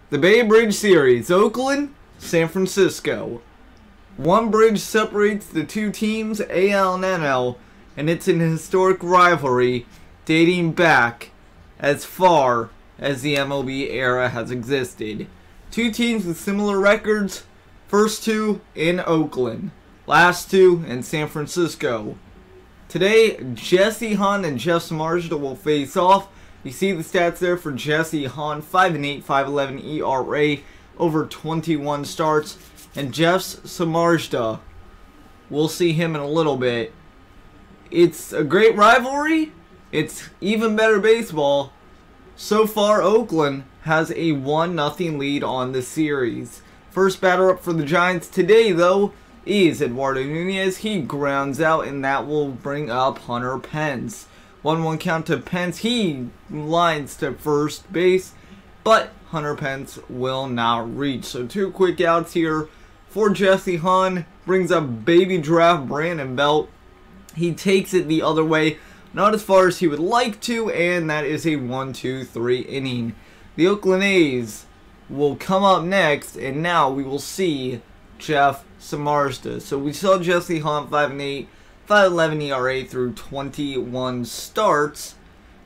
The Bay Bridge Series, Oakland, San Francisco. One bridge separates the two teams, AL and NL, and it's an historic rivalry dating back as far as the MLB era has existed. Two teams with similar records, first two in Oakland, last two in San Francisco. Today, Jesse Hahn and Jeff Samartha will face off. You see the stats there for Jesse Hahn, 5-8, 5.11 ERA, over 21 starts. And Jeff Samartha, we'll see him in a little bit. It's a great rivalry. It's even better baseball. So far, Oakland has a 1-0 lead on the series. First batter up for the Giants today, though, is Eduardo Nunez. He grounds out, and that will bring up Hunter Pence. 1-1 count to Pence. He lines to first base, but Hunter Pence will not reach. So two quick outs here for Jesse Hahn. Brings up baby draft Brandon Belt. He takes it the other way, not as far as he would like to, and that is a 1-2-3 inning. The Oakland A's will come up next, and now we will see Jeff Samartha. So we saw Jesse Hahn, 5-8, 5.11 ERA through 21 starts.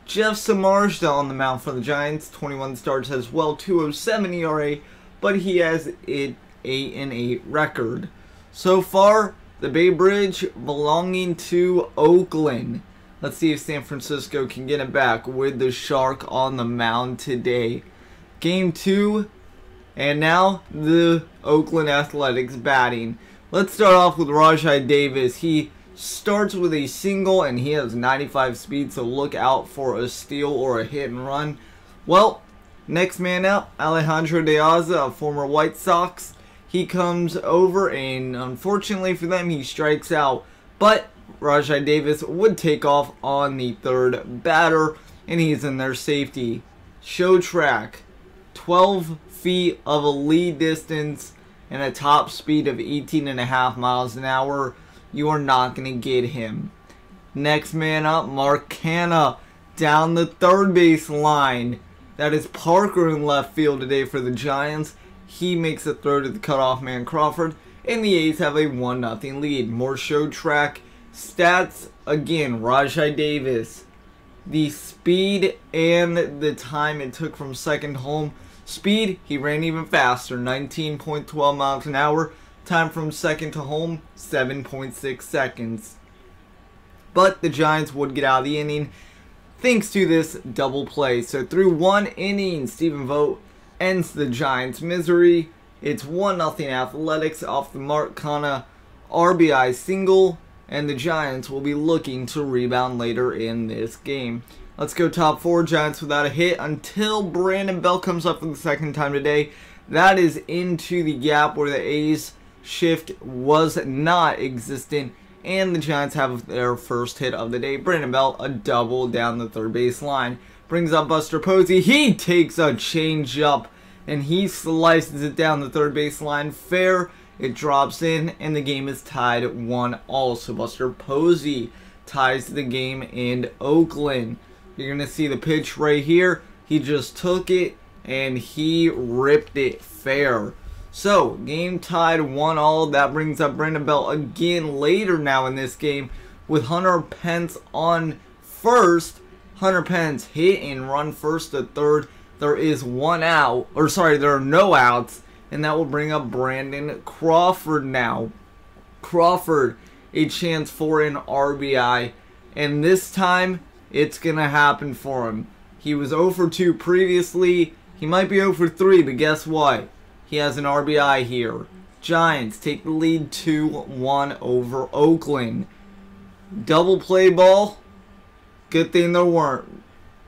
Jeff Samartha on the mound for the Giants, 21 starts as well, 2.07 ERA, but he has an 8-8 record. So far, the Bay Bridge belonging to Oakland. Let's see if San Francisco can get it back with the Shark on the mound today. Game 2, and now the Oakland Athletics batting. Let's start off with Rajai Davis. He starts with a single, and he has 95 speed, so look out for a steal or a hit and run. Well, next man up, Alejandro De Aza, a former White Sox. He comes over, and unfortunately for them, he strikes out. But Rajai Davis would take off on the third batter, and he's in their safety. Show track, 12 feet of a lead distance and a top speed of 18.5 miles an hour. You are not going to get him. Next man up, Mark Canha down the third base line. That is Parker in left field today for the Giants. He makes a throw to the cutoff man Crawford, and the A's have a 1-0 lead. More show track stats. Again, Rajai Davis. The speed and the time it took from second to home. Speed, he ran even faster, 19.12 miles an hour. Time from second to home, 7.6 seconds. But the Giants would get out of the inning thanks to this double play. So through one inning, Stephen Vogt ends the Giants' misery. It's 1-0 Athletics off the Mark Canha RBI single, and the Giants will be looking to rebound later in this game. Let's go top 4. Giants without a hit until Brandon Belt comes up for the second time today. That is into the gap where the A's shift was not existent, and the Giants have their first hit of the day. Brandon Belt, a double down the third base line. Brings up Buster Posey. He takes a change up, and he slices it down the third base line. Fair. It drops in, and the game is tied 1-1. So Buster Posey ties the game in Oakland. You're going to see the pitch right here. He just took it, and he ripped it fair. So, game tied 1-1. That brings up Brandon Belt again later now in this game with Hunter Pence on first. Hunter Pence hit and run first to third. There is one out, or sorry, there are no outs, and that will bring up Brandon Crawford now. Crawford, a chance for an RBI, and this time it's going to happen for him. He was 0 for 2 previously. He might be 0 for 3, but guess what? He has an RBI here. Giants take the lead 2-1 over Oakland. Double play ball. Good thing there weren't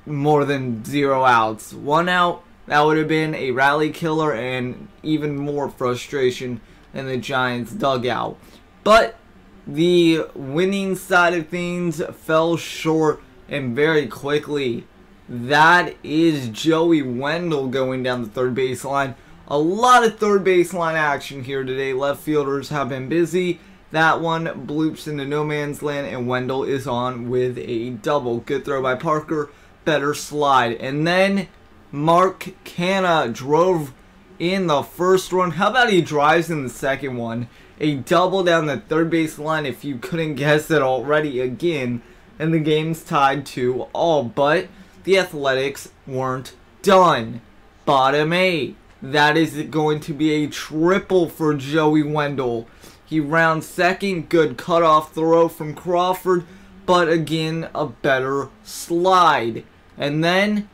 more than 0 outs. 1 out, that would have been a rally killer and even more frustration in the Giants dugout. But the winning side of things fell short and very quickly. That is Joey Wendell going down the third baseline. A lot of third baseline action here today. Left fielders have been busy. That one bloops into no man's land, and Wendell is on with a double. Good throw by Parker. Better slide. And then Mark Canha drove in the first run. How about he drives in the second one? A double down the third base line, if you couldn't guess it already, again. And the game's tied 2-2. But the Athletics weren't done. Bottom 8. That is going to be a triple for Joey Wendell. He rounds second. Good cutoff throw from Crawford. But again, a better slide. And then,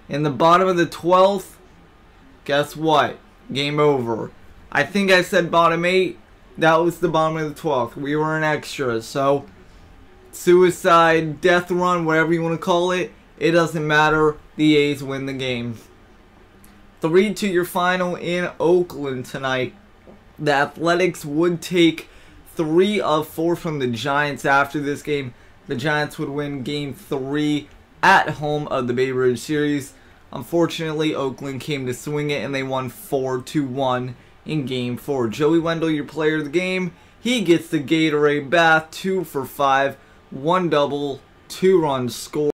in the bottom of the 12th, guess what? Game over. I think I said bottom 8. That was the bottom of the 12th. We were in extras. So, suicide, death run, whatever you want to call it. It doesn't matter. The A's win the game. 3-2 your final in Oakland tonight. The Athletics would take 3 of 4 from the Giants after this game. The Giants would win Game 3 at home of the Bay Bridge series. Unfortunately, Oakland came to swing it and they won 4-1 in Game 4. Joey Wendell, your player of the game. He gets the Gatorade bath, 2 for 5, 1 double, 2 runs scored.